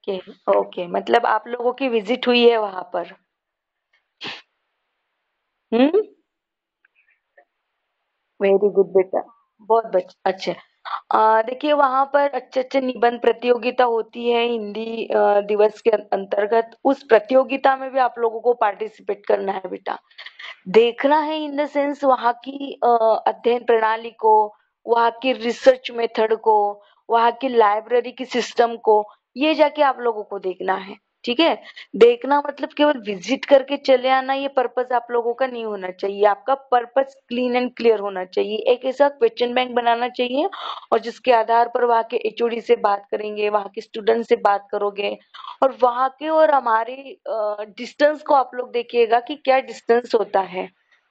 Okay. Okay, मतलब आप लोगों की विजिट हुई है वहां पर? हम्म। वेरी गुड बेटा, बहुत अच्छे। देखिए वहां पर अच्छे अच्छे निबंध प्रतियोगिता होती है हिंदी दिवस के अंतर्गत। उस प्रतियोगिता में भी आप लोगों को पार्टिसिपेट करना है बेटा। देखना है इन द सेंस वहाँ की अध्ययन प्रणाली को, वहाँ की रिसर्च मेथड को, वहाँ की लाइब्रेरी की सिस्टम को, ये जाके आप लोगों को देखना है। ठीक है? देखना मतलब केवल विजिट करके चले आना, ये पर्पस आप लोगों का नहीं होना चाहिए। आपका पर्पस क्लीन एंड क्लियर होना चाहिए। एक ऐसा क्वेश्चन बैंक बनाना चाहिए और जिसके आधार पर वहाँ के एचओडी से बात करेंगे, वहाँ के स्टूडेंट से बात करोगे, और वहाँ के और हमारे डिस्टेंस को आप लोग देखिएगा कि क्या डिस्टेंस होता है।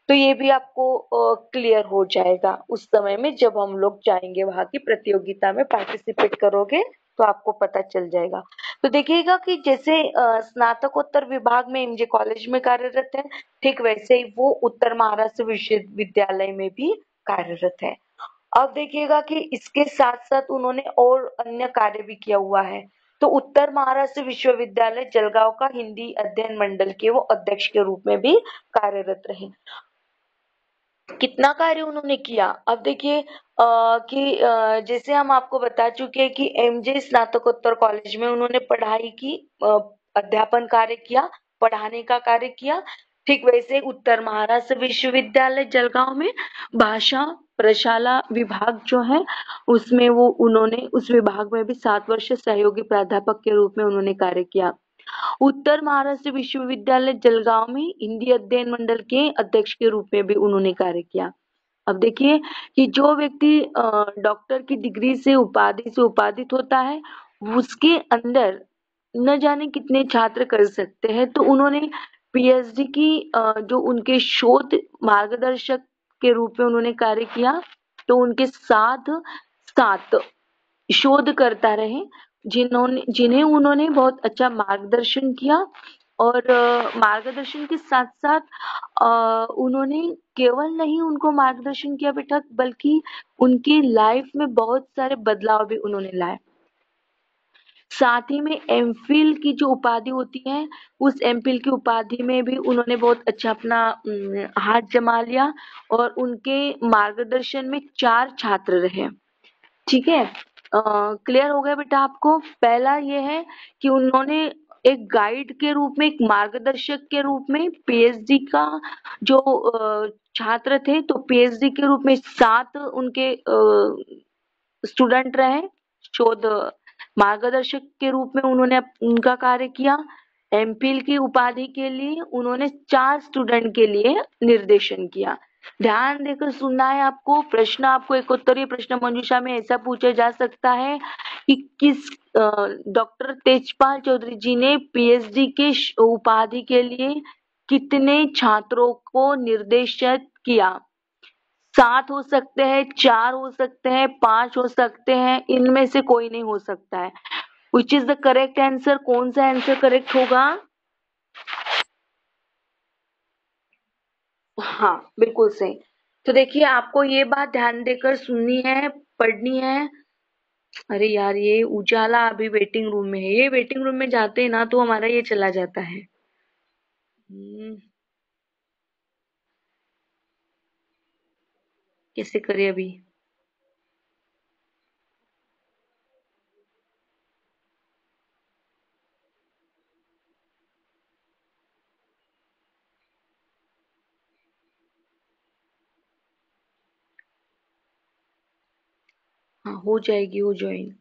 तो ये भी आपको क्लियर हो जाएगा उस समय में जब हम लोग जाएंगे वहां की प्रतियोगिता में पार्टिसिपेट करोगे, तो आपको पता चल जाएगा। तो देखिएगा कि जैसे स्नातकोत्तर विभाग में एमजे कॉलेज में कार्यरत है, ठीक वैसे ही वो उत्तर महाराष्ट्र विश्वविद्यालय में भी कार्यरत है। अब देखिएगा कि इसके साथ साथ उन्होंने और अन्य कार्य भी किया हुआ है। तो उत्तर महाराष्ट्र विश्वविद्यालय जलगांव का हिंदी अध्ययन मंडल के वो अध्यक्ष के रूप में भी कार्यरत रहे। कितना कार्य उन्होंने किया, अब देखिए कि जैसे हम आपको बता चुके हैं कि एमजे स्नातकोत्तर कॉलेज में उन्होंने पढ़ाई की, अध्यापन कार्य किया, पढ़ाने का कार्य किया। ठीक वैसे उत्तर महाराष्ट्र विश्वविद्यालय जलगांव में भाषा प्रशाला विभाग जो है उसमें वो उन्होंने उस विभाग में भी 7 वर्ष सहयोगी प्राध्यापक के रूप में उन्होंने कार्य किया। उत्तर महाराष्ट्र विश्वविद्यालय जलगांव में हिंदी अध्ययन मंडल के अध्यक्ष के रूप में भी उन्होंने कार्य किया। अब देखिए कि जो व्यक्ति डॉक्टर की डिग्री से उपाधि से उपाधित होता है, उसके अंदर न जाने कितने छात्र कर सकते हैं। तो उन्होंने पीएचडी की जो उनके शोध मार्गदर्शक के रूप में उन्होंने कार्य किया। तो उनके साथ सात शोध करता रहे जिन्हें उन्होंने बहुत अच्छा मार्गदर्शन किया। और मार्गदर्शन के साथ साथ उन्होंने केवल नहीं उनको मार्गदर्शन किया बेटा, बल्कि उनकी लाइफ में बहुत सारे बदलाव भी उन्होंने लाए। साथ ही में एमफिल की जो उपाधि होती है, उस एमफिल की उपाधि में भी उन्होंने बहुत अच्छा अपना हाथ जमा लिया। और उनके मार्गदर्शन में 4 छात्र रहे। ठीक है? क्लियर हो गया बेटा आपको? पहला ये है कि उन्होंने एक गाइड के रूप में, एक मार्गदर्शक के रूप में पीएचडी का जो छात्र थे, तो पीएचडी के रूप में 7 उनके स्टूडेंट रहे। शोध मार्गदर्शक के रूप में उन्होंने उनका कार्य किया। एमफिल की उपाधि के लिए उन्होंने 4 स्टूडेंट के लिए निर्देशन किया। ध्यान देकर सुनना है आपको। प्रश्न आपको एक उत्तरीय प्रश्न मंजूषा में ऐसा पूछा जा सकता है कि किस डॉक्टर तेजपाल चौधरी जी ने पीएचडी के उपाधि के लिए कितने छात्रों को निर्देशित किया? 7 हो सकते हैं, 4 हो सकते हैं, 5 हो सकते हैं, इनमें से कोई नहीं हो सकता है। Which is the correct answer? कौन सा आंसर करेक्ट होगा? हाँ, बिल्कुल सही। तो देखिए आपको ये बात ध्यान देकर सुननी है, पढ़नी है। अरे यार, ये उजाला अभी वेटिंग रूम में है। ये वेटिंग रूम में जाते हैं ना तो हमारा ये चला जाता है। कैसे करे अभी? हाँ, हो जाएगी, हो ज्वाइन।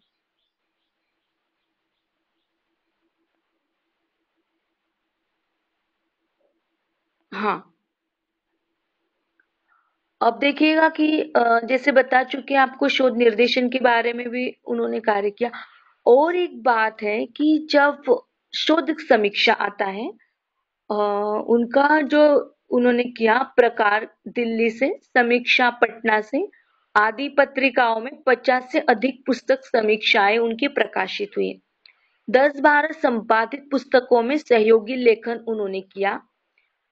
हाँ, अब देखिएगा कि जैसे बता चुके हैं आपको, शोध निर्देशन के बारे में भी उन्होंने कार्य किया। और एक बात है कि जब शोध समीक्षा आता है, उनका जो उन्होंने किया प्रकार दिल्ली से, समीक्षा पटना से, आदि पत्रिकाओं में 50 से अधिक पुस्तक समीक्षाएं उनकी प्रकाशित हुई। 10-12 संपादित पुस्तकों में सहयोगी लेखन उन्होंने किया।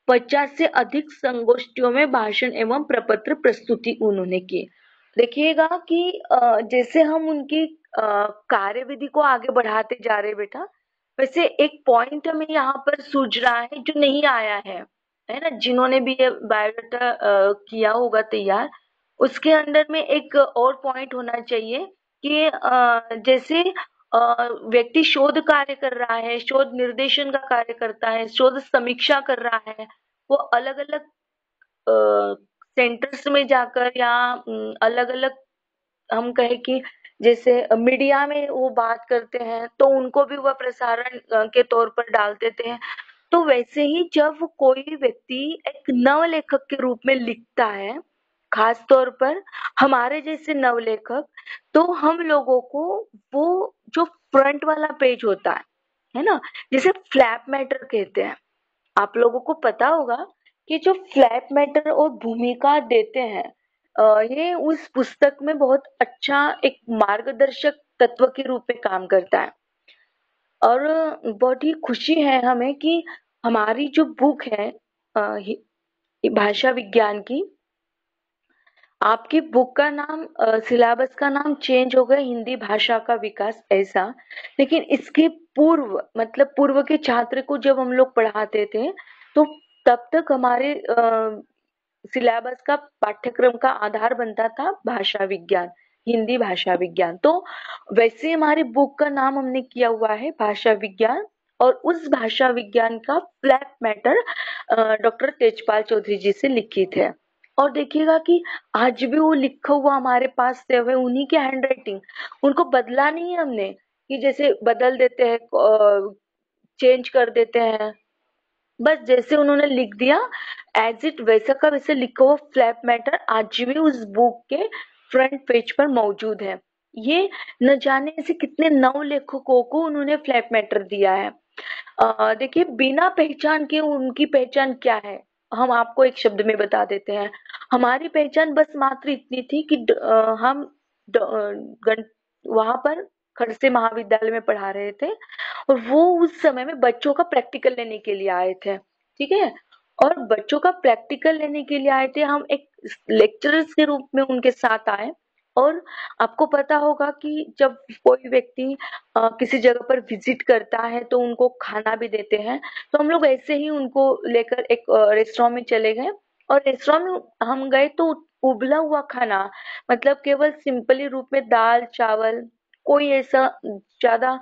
50 से अधिक संगोष्ठियों में भाषण एवं प्रपत्र प्रस्तुति उन्होंने की। देखिएगा कि जैसे हम उनकी कार्यविधि को आगे बढ़ाते जा रहे बेटा, वैसे एक पॉइंट हमें यहाँ पर सूझ रहा है जो नहीं आया है ना? जिन्होंने भी ये बायोडाटा किया होगा तैयार, उसके अंदर में एक और पॉइंट होना चाहिए कि जैसे व्यक्ति शोध कार्य कर रहा है, शोध निर्देशन का कार्य करता है, शोध समीक्षा कर रहा है, वो अलग-अलग सेंटर्स में जाकर या अलग-अलग हम कहें कि जैसे मीडिया में वो बात करते हैं तो उनको भी वह प्रसारण के तौर पर डाल देते हैं। तो वैसे ही जब कोई व्यक्ति एक नवलेखक के रूप में लिखता है, खास तौर पर हमारे जैसे नवलेखक, तो हम लोगों को वो जो फ्रंट वाला पेज होता है ना? जिसे फ्लैप मैटर कहते हैं। आप लोगों को पता होगा कि जो फ्लैप मैटर और भूमिका देते हैं, ये उस पुस्तक में बहुत अच्छा एक मार्गदर्शक तत्व के रूप में काम करता है। और बहुत ही खुशी है हमें कि हमारी जो बुक है भाषा विज्ञान की, आपकी बुक का नाम सिलेबस का नाम चेंज हो गया हिंदी भाषा का विकास ऐसा, लेकिन इसके पूर्व मतलब पूर्व के छात्र को जब हम लोग पढ़ाते थे तो तब तक हमारे सिलेबस का पाठ्यक्रम का आधार बनता था भाषा विज्ञान, हिंदी भाषा विज्ञान। तो वैसे हमारी बुक का नाम हमने किया हुआ है भाषा विज्ञान, और उस भाषा विज्ञान का flap matter doctor Tejpal Chaudhary ji से लिखित है। और देखिएगा कि आज भी वो लिखा हुआ हमारे पास से हुए उन्हीं के हैंडराइटिंग, उनको बदला नहीं है हमने कि जैसे बदल देते हैं, चेंज कर देते हैं, बस जैसे उन्होंने लिख दिया एज इट वैसा का वैसे लिखा हुआ फ्लैप मैटर आज भी उस बुक के फ्रंट पेज पर मौजूद है। ये न जाने ऐसे कितने नव लेखकों को उन्होंने फ्लैप मैटर दिया है। देखिए बिना पहचान के उनकी पहचान क्या है, हम आपको एक शब्द में बता देते हैं। हमारी पहचान बस मात्र इतनी थी कि हम वहां पर खड़से महाविद्यालय में पढ़ा रहे थे और वो उस समय में बच्चों का प्रैक्टिकल लेने के लिए आए थे, ठीक है? और बच्चों का प्रैक्टिकल लेने के लिए आए थे, हम एक लेक्चरर्स के रूप में उनके साथ आए। और आपको पता होगा कि जब कोई व्यक्ति किसी जगह पर विजिट करता है तो उनको खाना भी देते हैं, तो हम लोग ऐसे ही उनको लेकर एक रेस्टोरेंट में चले गए। और रेस्टोरेंट में हम गए तो उबला हुआ खाना, मतलब केवल सिंपली रूप में दाल चावल, कोई ऐसा ज्यादा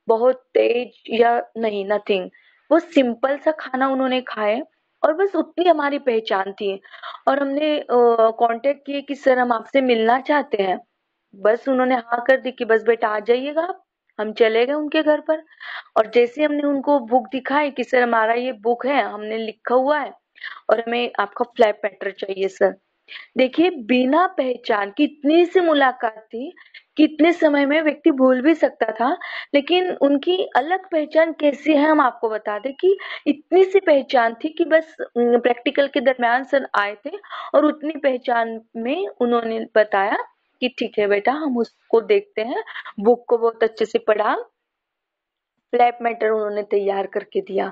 बहुत तेज या नहीं, नथिंग, वो सिंपल सा खाना उन्होंने खाए और बस उतनी हमारी पहचान थी। और हमने कांटेक्ट किए कि सर हम आपसे मिलना चाहते हैं, बस उन्होंने हाँ कर दी कि बस बेटा आ जाइएगा आप। हम चले गए उनके घर पर और जैसे हमने उनको बुक दिखाई कि सर हमारा ये बुक है, हमने लिखा हुआ है और हमें आपका फ्लैप मैटर चाहिए सर। देखिए बिना पहचान की इतनी सी मुलाकात थी, कितने समय में व्यक्ति भूल भी सकता था, लेकिन उनकी अलग पहचान कैसी है हम आपको बता दें कि इतनी सी पहचान थी कि बस प्रैक्टिकल के दरमियान सर आए थे और उतनी पहचान में उन्होंने बताया कि ठीक है बेटा हम उसको देखते हैं, बुक को बहुत अच्छे से पढ़ा, फ्लैप मैटर उन्होंने तैयार करके दिया।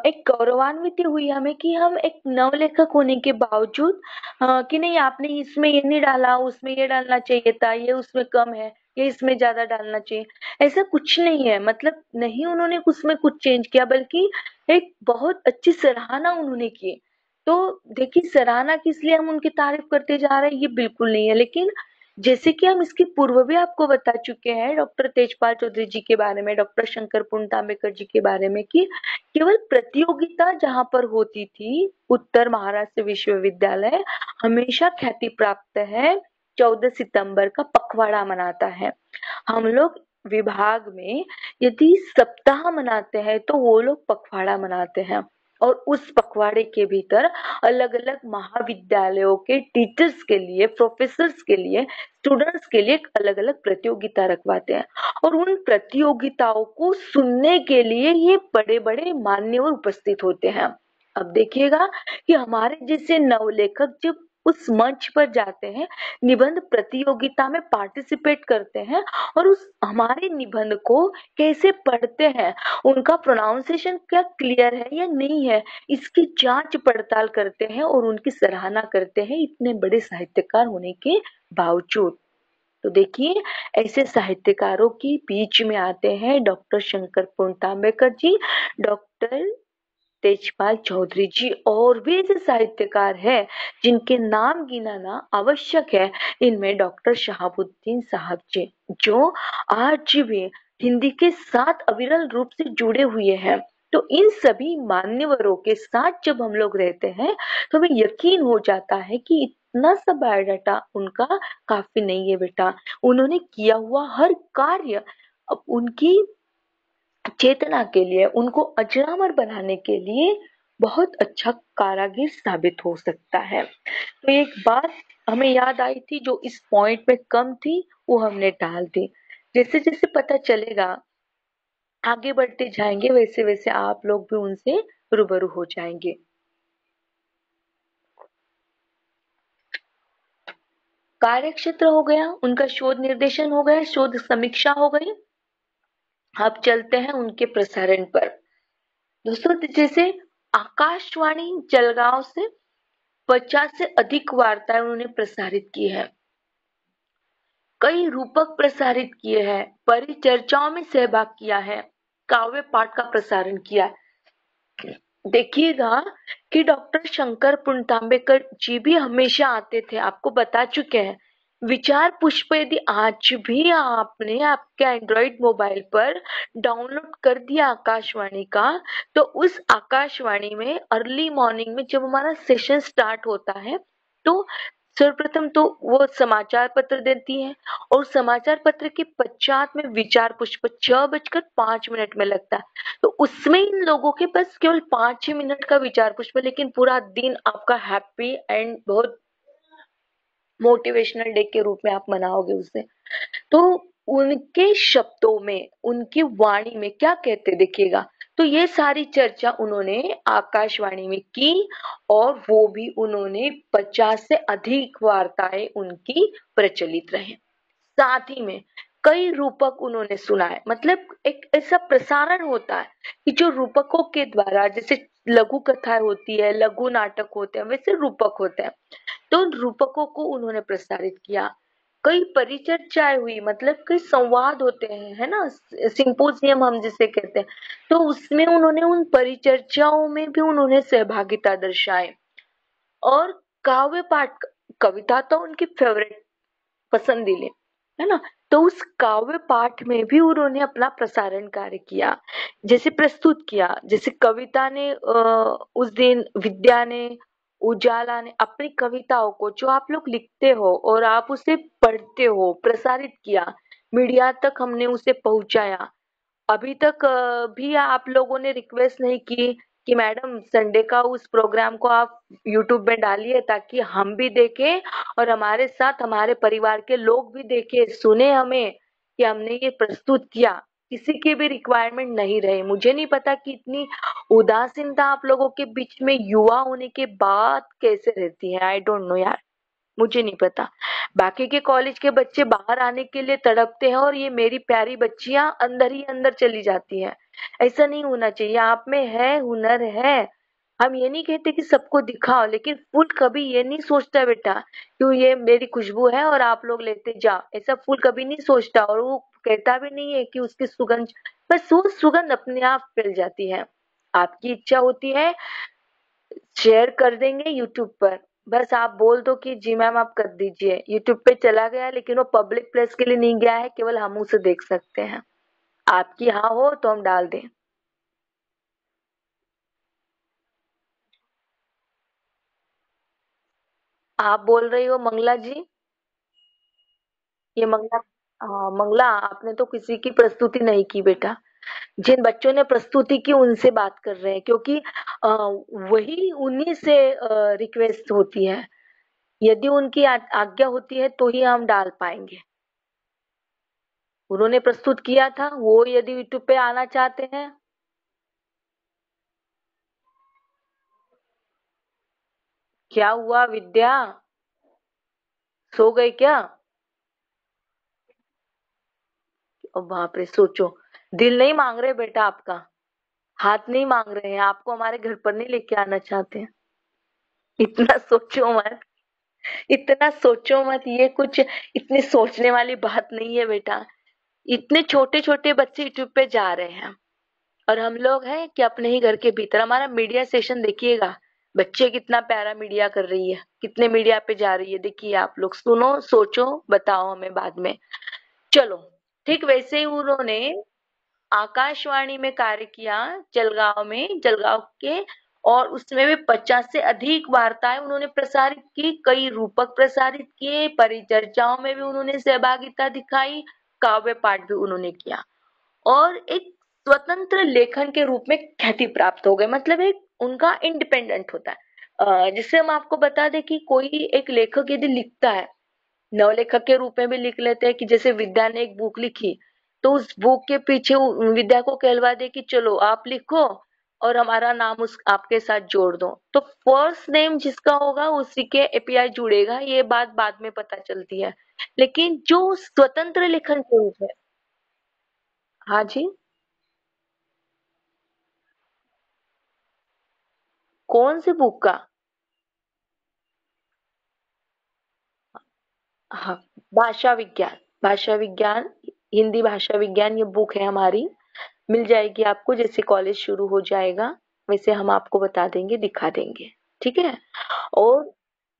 एक गौरवान्वित हुई हमें कि हम एक नवलेखक होने के बावजूद कि नहीं आपने इसमें ये नहीं डाला, उसमें ये डालना चाहिए था, ये उसमें कम है, ये इसमें ज्यादा डालना चाहिए, ऐसा कुछ नहीं है। मतलब नहीं उन्होंने उसमें कुछ चेंज किया, बल्कि एक बहुत अच्छी सराहना उन्होंने की। तो देखिए सराहना किस लिए हम उनकी तारीफ करते जा रहे हैं ये बिल्कुल नहीं है, लेकिन जैसे कि हम इसके पूर्व भी आपको बता चुके हैं डॉक्टर तेजपाल चौधरी जी के बारे में, डॉक्टर शंकर पुंटाम्बेकर जी के बारे में, कि केवल प्रतियोगिता जहां पर होती थी, उत्तर महाराष्ट्र विश्वविद्यालय हमेशा ख्याति प्राप्त है, 14 सितंबर का पखवाड़ा मनाता है। हम लोग विभाग में यदि सप्ताह मनाते हैं तो वो लोग पखवाड़ा मनाते हैं, और उस पखवाड़े के भीतर अलग अलग महाविद्यालयों के टीचर्स के लिए, प्रोफेसर्स के लिए, स्टूडेंट्स के लिए अलग अलग प्रतियोगिता रखवाते हैं। और उन प्रतियोगिताओं को सुनने के लिए ये बड़े बड़े मान्यवर उपस्थित होते हैं। अब देखिएगा कि हमारे जैसे नवलेखक जब उस मंच पर जाते हैं, निबंध प्रतियोगिता में पार्टिसिपेट करते हैं और उस हमारे निबंध को कैसे पढ़ते हैं, उनका प्रोनाउंसिएशन क्या क्लियर है या नहीं है, इसकी जांच पड़ताल करते हैं और उनकी सराहना करते हैं, इतने बड़े साहित्यकार होने के बावजूद। तो देखिए, ऐसे साहित्यकारों के बीच में आते हैं डॉक्टर शंकरपुर तांबेकर जी, डॉक्टर तेजपाल चौधरी जी, और भी ऐसे साहित्यकार हैं जिनके नाम गिनाना आवश्यक है। इनमें डॉक्टर शहाबुद्दीन साहब जी, जो आज भी हिंदी के साथ अविरल रूप से जुड़े हुए हैं। तो इन सभी मान्यवरों के साथ जब हम लोग रहते हैं तो हमें यकीन हो जाता है कि इतना सा बायोडाटा उनका काफी नहीं है बेटा। उन्होंने किया हुआ हर कार्य अब उनकी चेतना के लिए, उनको अजरामर बनाने के लिए बहुत अच्छा कारागिर साबित हो सकता है। तो एक बात हमें याद आई थी जो इस पॉइंट में कम थी, वो हमने टाल दी। जैसे जैसे पता चलेगा, आगे बढ़ते जाएंगे, वैसे वैसे आप लोग भी उनसे रूबरू हो जाएंगे। कार्यक्षेत्र हो गया, उनका शोध निर्देशन हो गया, शोध समीक्षा हो गई। अब चलते हैं उनके प्रसारण पर। दोस्तों, जैसे आकाशवाणी जलगांव से 50 से अधिक वार्ताएं उन्होंने प्रसारित की है, कई रूपक प्रसारित किए हैं, परिचर्चाओं में सहभाग किया है, काव्य पाठ का प्रसारण किया है। देखिएगा कि डॉक्टर शंकर पुणतांबेकर जी भी हमेशा आते थे, आपको बता चुके हैं। विचार पुष्प यदि आज भी आपने आपके एंड्रॉइड मोबाइल पर डाउनलोड कर दिया आकाशवाणी का, तो उस आकाशवाणी में अर्ली मॉर्निंग में जब हमारा सेशन स्टार्ट होता है, तो सर्वप्रथम तो वो समाचार पत्र देती है, और समाचार पत्र के पश्चात में विचार पुष्प 6:05 में लगता है। तो उसमें इन लोगों के पास केवल 5 ही मिनट का विचार पुष्प, लेकिन पूरा दिन आपका हैप्पी एंड बहुत मोटिवेशनल डे के रूप में आप मनाओगे उसे। तो उनके शब्दों में, उनकी वाणी में क्या कहते देखिएगा। तो ये सारी चर्चा उन्होंने आकाशवाणी में की, और वो भी उन्होंने 50 से अधिक वार्ताएं उनकी प्रचलित रहे। साथ ही में कई रूपक उन्होंने सुनाए, मतलब एक ऐसा प्रसारण होता है कि जो रूपकों के द्वारा, जैसे लघु कथाएं होती है, लघु नाटक होते हैं, वैसे रूपक होते हैं, तो उन रूपकों को उन्होंने प्रसारित किया। कई परिचर्चाएं हुई, मतलब कई संवाद होते हैं, है ना, सिंपोजियम हम जिसे कहते हैं। तो उसमें उन्होंने उन परिचर्चाओं में भी उन्होंने सहभागिता दर्शाए। और काव्य पाठ, कविता तो उनकी फेवरेट, पसंदीले, है ना। तो उस काव्य पाठ में भी उन्होंने अपना प्रसारण कार्य किया, जैसे प्रस्तुत किया। जैसे कविता ने उस दिन विद्या ने, उजाला ने अपनी कविताओं को, जो आप लोग लिखते हो और आप उसे पढ़ते हो, प्रसारित किया, मीडिया तक हमने उसे पहुंचाया। अभी तक भी आप लोगों ने रिक्वेस्ट नहीं की कि मैडम संडे का उस प्रोग्राम को आप यूट्यूब में डालिए, ताकि हम भी देखें और हमारे साथ हमारे परिवार के लोग भी देखें, सुने हमें कि हमने ये प्रस्तुत किया। किसी की भी रिक्वायरमेंट नहीं रही। मुझे नहीं पता कि इतनी उदासीनता आप लोगों के बीच में युवा होने के बाद कैसे रहती है। आई डोंट नो यार, मुझे नहीं पता। बाकी के कॉलेज के बच्चे बाहर आने के लिए तड़पते हैं, और ये मेरी प्यारी बच्चियां अंदर ही अंदर चली जाती हैं। ऐसा नहीं होना चाहिए। आप में है, हुनर है। हम ये नहीं कहते कि सबको दिखाओ, लेकिन फूल कभी ये नहीं सोचता बेटा क्यों ये मेरी खुशबू है और आप लोग लेते जाओ, ऐसा फूल कभी नहीं सोचता। और वो कहता भी नहीं है कि उसकी सुगंध, बस वो सुगंध अपने आप फैल जाती है। आपकी इच्छा होती है, शेयर कर देंगे यूट्यूब पर, बस आप बोल दो कि जी मैम आप कर दीजिए। यूट्यूब पे चला गया, लेकिन वो पब्लिक प्लेस के लिए नहीं गया है, केवल हम उसे देख सकते हैं। आपकी हाँ हो तो हम डाल दें। आप बोल रही हो मंगला जी? ये मंगला? हाँ मंगला, आपने तो किसी की प्रस्तुति नहीं की बेटा। जिन बच्चों ने प्रस्तुति की उनसे बात कर रहे हैं, क्योंकि वही उन्हीं से रिक्वेस्ट होती है। यदि उनकी आज्ञा होती है तो ही हम डाल पाएंगे। उन्होंने प्रस्तुत किया था, वो यदि यूट्यूब पे आना चाहते हैं। क्या हुआ विद्या, सो गई क्या? ओ बाप रे, सोचो। दिल नहीं मांग रहे बेटा आपका, हाथ नहीं मांग रहे हैं, आपको हमारे घर पर नहीं लेके आना चाहते हैं। इतना सोचो मत। इतना सोचो मत, ये कुछ इतनी सोचने वाली बात नहीं है बेटा। इतने छोटे छोटे बच्चे यूट्यूब पे जा रहे हैं, और हम लोग हैं कि अपने ही घर के भीतर। हमारा मीडिया सेशन देखिएगा, बच्चे कितना प्यारा मीडिया कर रही है, कितने मीडिया पे जा रही है, देखिए आप लोग, सुनो सोचो बताओ हमें बाद में। चलो, ठीक वैसे ही उन्होंने आकाशवाणी में कार्य किया, जलगांव में, जलगांव के, और उसमें भी 50 से अधिक वार्ताएं उन्होंने प्रसारित की, कई रूपक प्रसारित किए, परिचर्चाओं में भी उन्होंने सहभागिता दिखाई, काव्य पाठ भी उन्होंने किया, और एक स्वतंत्र लेखन के रूप में ख्याति प्राप्त हो गए। मतलब एक उनका इंडिपेंडेंट होता है। जिससे हम आपको बता दें कि कोई एक लेखक यदि लिखता है, नवलेखक के रूप में भी लिख लेते हैं, कि जैसे विद्या ने एक बुक लिखी, तो उस बुक के पीछे विद्या को कहलवा दे कि चलो आप लिखो और हमारा नाम उस आपके साथ जोड़ दो, तो फर्स्ट नेम जिसका होगा उसी के एपीआई जुड़ेगा। ये बात बाद में पता चलती है, लेकिन जो स्वतंत्र लेखन के रूप में। हाँ जी। कौन सी बुक का? हाँ, भाषा विज्ञान। भाषा विज्ञान, हिंदी भाषा विज्ञान, ये बुक है हमारी, मिल जाएगी आपको जैसे कॉलेज शुरू हो जाएगा, वैसे हम आपको बता देंगे, दिखा देंगे। ठीक है। और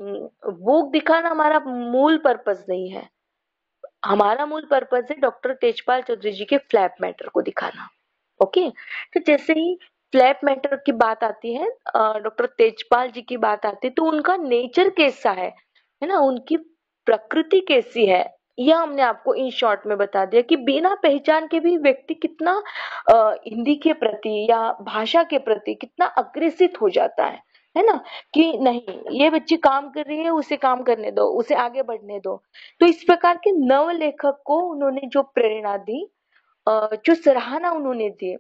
बुक दिखाना हमारा मूल पर्पस नहीं है। हमारा मूल पर्पस है डॉक्टर तेजपाल चौधरी जी के फ्लैप मैटर को दिखाना। ओके। तो जैसे ही फ्लैप मैटर की बात आती है, डॉक्टर तेजपाल जी की बात आती है, तो उनका नेचर कैसा है ना, उनकी प्रकृति कैसी है, यह हमने आपको इन शॉर्ट में बता दिया, कि बिना पहचान के भी व्यक्ति कितना हिंदी के प्रति या भाषा के प्रति कितना अग्रेसित हो जाता है ना, कि नहीं ये बच्ची काम कर रही है, उसे काम करने दो, उसे आगे बढ़ने दो। तो इस प्रकार के नव लेखक को उन्होंने जो प्रेरणा दी, जो सराहना उन्होंने दी,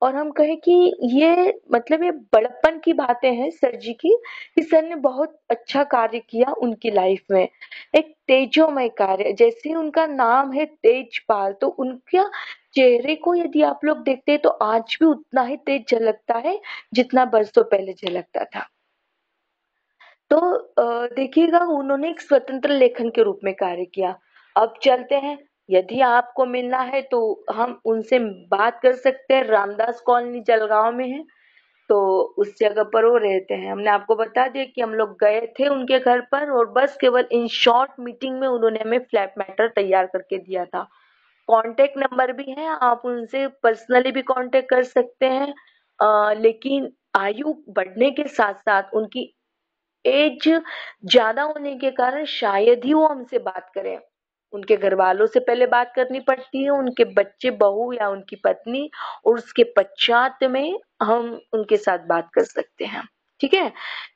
और हम कहें कि ये मतलब ये बड़प्पन की बातें हैं सर जी की, कि सर ने बहुत अच्छा कार्य किया उनकी लाइफ में, एक तेजोमय कार्य। जैसे ही उनका नाम है तेजपाल, तो उनका चेहरे को यदि आप लोग देखते हैं तो आज भी उतना ही तेज झलकता है जितना बरसों पहले झलकता था। तो देखिएगा, उन्होंने एक स्वतंत्र लेखन के रूप में कार्य किया। अब चलते हैं, यदि आपको मिलना है तो हम उनसे बात कर सकते हैं। रामदास कॉलोनी जलगांव में है, तो उस जगह पर वो रहते हैं। हमने आपको बता दिया कि हम लोग गए थे उनके घर पर, और बस केवल इन शॉर्ट मीटिंग में उन्होंने हमें फ्लैप मैटर तैयार करके दिया था। कांटेक्ट नंबर भी है, आप उनसे पर्सनली भी कांटेक्ट कर सकते हैं। लेकिन आयु बढ़ने के साथ साथ उनकी एज ज्यादा होने के कारण शायद ही वो हमसे बात करें। उनके घर वालों से पहले बात करनी पड़ती है, उनके बच्चे, बहू या उनकी पत्नी, और उसके पश्चात में हम उनके साथ बात कर सकते हैं। ठीक है।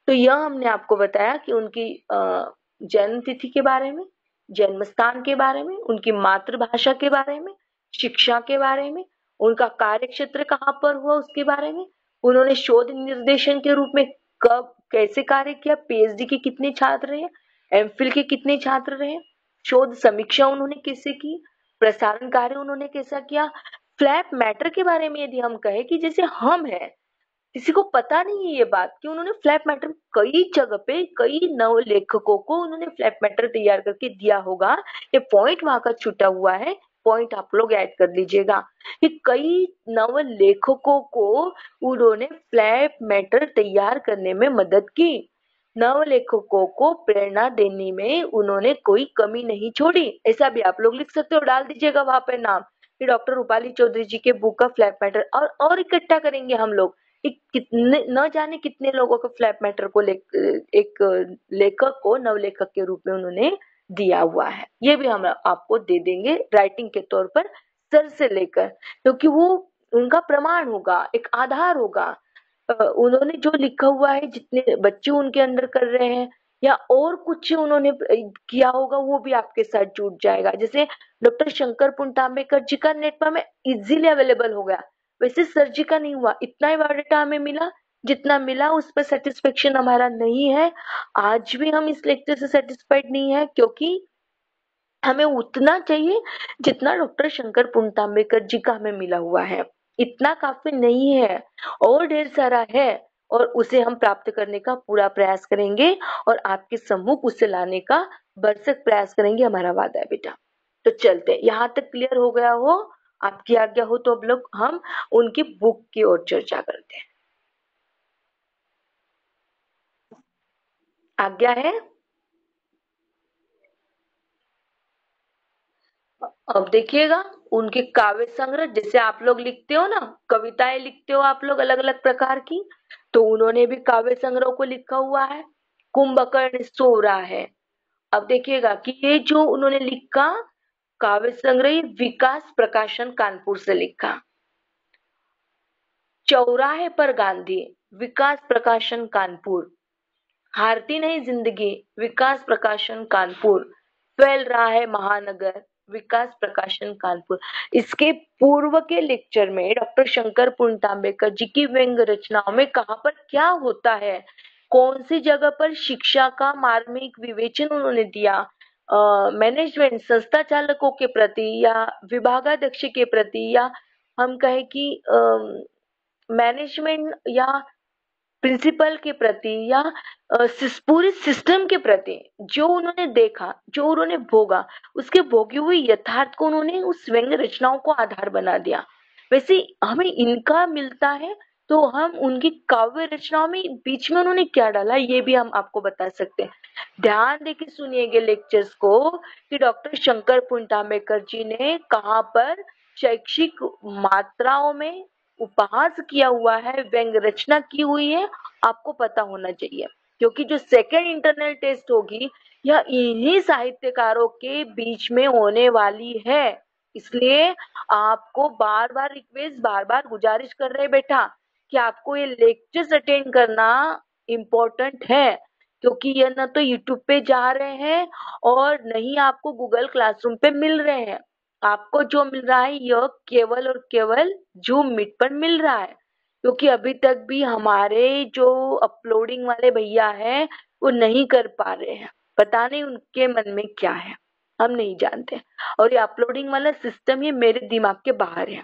तो यह हमने आपको बताया कि उनकी जन्म तिथि के बारे में, जन्म स्थान के बारे में, उनकी मातृभाषा के बारे में, शिक्षा के बारे में, उनका कार्य क्षेत्र कहाँ पर हुआ उसके बारे में, उन्होंने शोध निर्देशन के रूप में कब कैसे कार्य किया, पीएचडी के कितने छात्र रहे, एमफिल के कितने छात्र रहे, शोध समीक्षा उन्होंने कैसे की, प्रसारण कार्य उन्होंने कैसा किया। फ्लैप मैटर के बारे में यदि हम कहें कि जैसे हम हैं, किसी को पता नहीं है ये बात कि उन्होंने फ्लैप मैटर कई जगह पे कई नव लेखकों को उन्होंने फ्लैप मैटर तैयार करके दिया होगा। ये पॉइंट वहां का छूटा हुआ है, पॉइंट आप लोग ऐड कर लीजिएगा, कि कई नव लेखकों को उन्होंने फ्लैप मैटर तैयार करने में मदद की। नव लेखकों को प्रेरणा देने में उन्होंने कोई कमी नहीं छोड़ी। ऐसा भी आप लोग लिख सकते हो, डाल दीजिएगा वहां पे नाम, कि डॉक्टर रूपाली चौधरी जी के बुक का फ्लैप मैटर, और इकट्ठा करेंगे हम लोग। कितने न जाने कितने लोगों को फ्लैप मैटर को एक लेखक को नवलेखक के रूप में उन्होंने दिया हुआ है। ये भी हम आपको दे देंगे राइटिंग के तौर पर, सर से लेकर, क्योंकि वो उनका प्रमाण होगा, एक आधार होगा। उन्होंने जो लिखा हुआ है, जितने बच्चे उनके अंदर कर रहे हैं, या और कुछ उन्होंने किया होगा, वो भी आपके साथ जुड़ जाएगा। जैसे डॉक्टर शंकर पुंटाम्बेकर जी का नेट पर में इजीली अवेलेबल हो गया, वैसे सर जी का नहीं हुआ। इतना ही बायोडाटा हमें मिला, जितना मिला उस पर सेटिस्फेक्शन हमारा नहीं है। आज भी हम इस लेक्चर से सेटिस्फाइड नहीं है, क्योंकि हमें उतना चाहिए जितना डॉक्टर शंकर पुंटाम्बेकर जी का हमें मिला हुआ है। इतना काफी नहीं है, और ढेर सारा है, और उसे हम प्राप्त करने का पूरा प्रयास करेंगे और आपके सम्मुख उसे लाने का भरसक प्रयास करेंगे, हमारा वादा है बेटा। तो चलते हैं, यहाँ तक क्लियर हो गया हो? आपकी आज्ञा हो तो अब लोग हम उनकी बुक की ओर चर्चा करते हैं। आज्ञा है? अब देखिएगा, उनके काव्य संग्रह, जैसे आप लोग लिखते हो ना, कविताएं लिखते हो आप लोग अलग अलग प्रकार की, तो उन्होंने भी काव्य संग्रह को लिखा हुआ है, कुंभकर्ण सो रहा है। अब देखिएगा कि ये जो उन्होंने लिखा काव्य संग्रह, ये विकास प्रकाशन कानपुर से लिखा। चौराहे पर गांधी, विकास प्रकाशन कानपुर। हारती नहीं जिंदगी, विकास प्रकाशन कानपुर। फैल रहा है महानगर, विकास प्रकाशन कानपुर। इसके पूर्व के लेक्चर में डॉक्टर शंकर पुणतांबेकर जी की व्यंग रचनाओं में कहां पर क्या होता है, कौन सी जगह पर शिक्षा का मार्मिक विवेचन उन्होंने दिया, मैनेजमेंट संस्था चालकों के प्रति या विभागाध्यक्ष के प्रति, या हम कहें कि मैनेजमेंट या प्रिंसिपल के प्रति, या पूरे सिस्टम के प्रति, जो उन्होंने देखा, जो उन्होंने भोगा, उसके भोगी हुए यथार्थ को उन्होंने उस व्यंग रचनाओं को आधार बना दिया। वैसे हमें इनका मिलता है, तो हम उनकी काव्य रचनाओं में बीच में उन्होंने क्या डाला ये भी हम आपको बता सकते हैं। ध्यान देके सुनिएगा लेक्चर्स को कि डॉक्टर शंकर पुणतांबेकर जी ने कहाँ पर शैक्षिक मात्राओं में उपहास किया हुआ है, व्यंग रचना की हुई है, आपको पता होना चाहिए। क्योंकि जो सेकेंड इंटरनल टेस्ट होगी यह इन्हीं साहित्यकारों के बीच में होने वाली है, इसलिए आपको बार बार रिक्वेस्ट, बार बार गुजारिश कर रहे बेटा कि आपको ये लेक्चर्स अटेंड करना इम्पोर्टेंट है, क्योंकि ये ना तो यूट्यूब पे जा रहे हैं और नहीं आपको गूगल क्लासरूम पे मिल रहे हैं। आपको जो मिल रहा है यह केवल और केवल जूम मीट पर मिल रहा है, क्योंकि अभी तक भी हमारे जो अपलोडिंग वाले भैया हैं वो नहीं कर पा रहे हैं, पता नहीं उनके मन में क्या है, हम नहीं जानते। और ये अपलोडिंग वाला सिस्टम ही मेरे दिमाग के बाहर है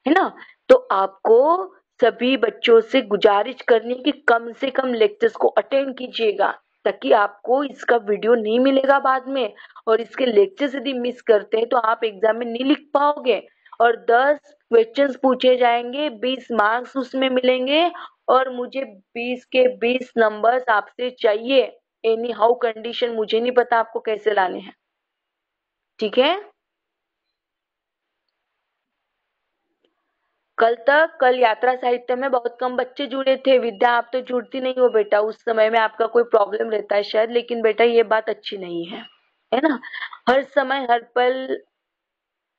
ना। तो आपको सभी बच्चों से गुजारिश करनी है कि कम से कम लेक्चर्स को अटेंड कीजिएगा, ताकि आपको इसका वीडियो नहीं मिलेगा बाद में, और इसके लेक्चर्स यदि मिस करते हैं तो आप एग्जाम में नहीं लिख पाओगे, और 10 क्वेश्चंस पूछे जाएंगे, 20 मार्क्स उसमें मिलेंगे, और मुझे 20 के 20 नंबर्स आपसे चाहिए। एनी हाउ कंडीशन, मुझे नहीं पता आपको कैसे लाने हैं, ठीक है। कल यात्रा साहित्य में बहुत कम बच्चे जुड़े थे। विद्या, आप तो जुड़ती नहीं हो बेटा, उस समय में आपका कोई प्रॉब्लम रहता है शायद, लेकिन बेटा ये बात अच्छी नहीं है ना। हर समय हर पल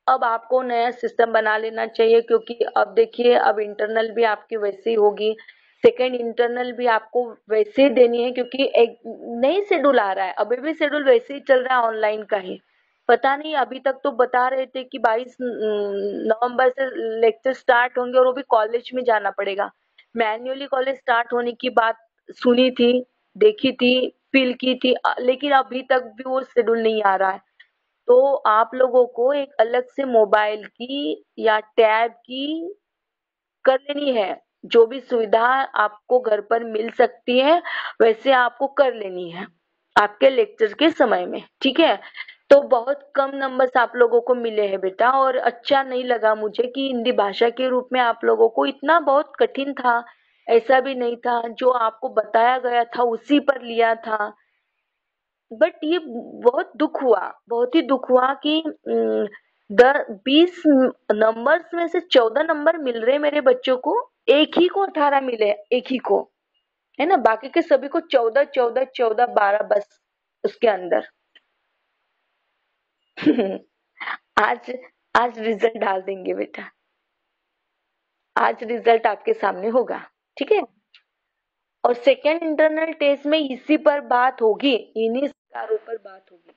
अब आपको नया सिस्टम बना लेना चाहिए, क्योंकि अब देखिए अब इंटरनल भी आपकी वैसे ही होगी, सेकेंड इंटरनल भी आपको वैसे ही देनी है, क्योंकि एक नई शेड्यूल आ रहा है, अभी भी शेड्यूल वैसे ही चल रहा है ऑनलाइन का ही। पता नहीं, अभी तक तो बता रहे थे कि 22 नवंबर से लेक्चर स्टार्ट होंगे, और वो भी कॉलेज में जाना पड़ेगा। मैन्युअली कॉलेज स्टार्ट होने की बात सुनी थी, देखी थी, फील की थी, लेकिन अभी तक भी वो शेड्यूल नहीं आ रहा है। तो आप लोगों को एक अलग से मोबाइल की या टैब की कर लेनी है, जो भी सुविधा आपको घर पर मिल सकती है वैसे आपको कर लेनी है आपके लेक्चर के समय में, ठीक है। तो बहुत कम नंबर्स आप लोगों को मिले हैं बेटा, और अच्छा नहीं लगा मुझे कि हिंदी भाषा के रूप में आप लोगों को इतना बहुत कठिन था, ऐसा भी नहीं था, जो आपको बताया गया था उसी पर लिया था। बट ये बहुत दुख हुआ, बहुत ही दुख हुआ कि 20 नंबर्स में से 14 नंबर मिल रहे मेरे बच्चों को, एक ही को 18 मिले, एक ही को, है ना, बाकी के सभी को 14 14 14 12 बस उसके अंदर। आज आज रिजल्ट डाल देंगे बेटा, आज रिजल्ट आपके सामने होगा, ठीक है। और सेकेंड इंटरनल टेस्ट में इसी पर बात होगी, इन्हीं कारों पर बात होगी।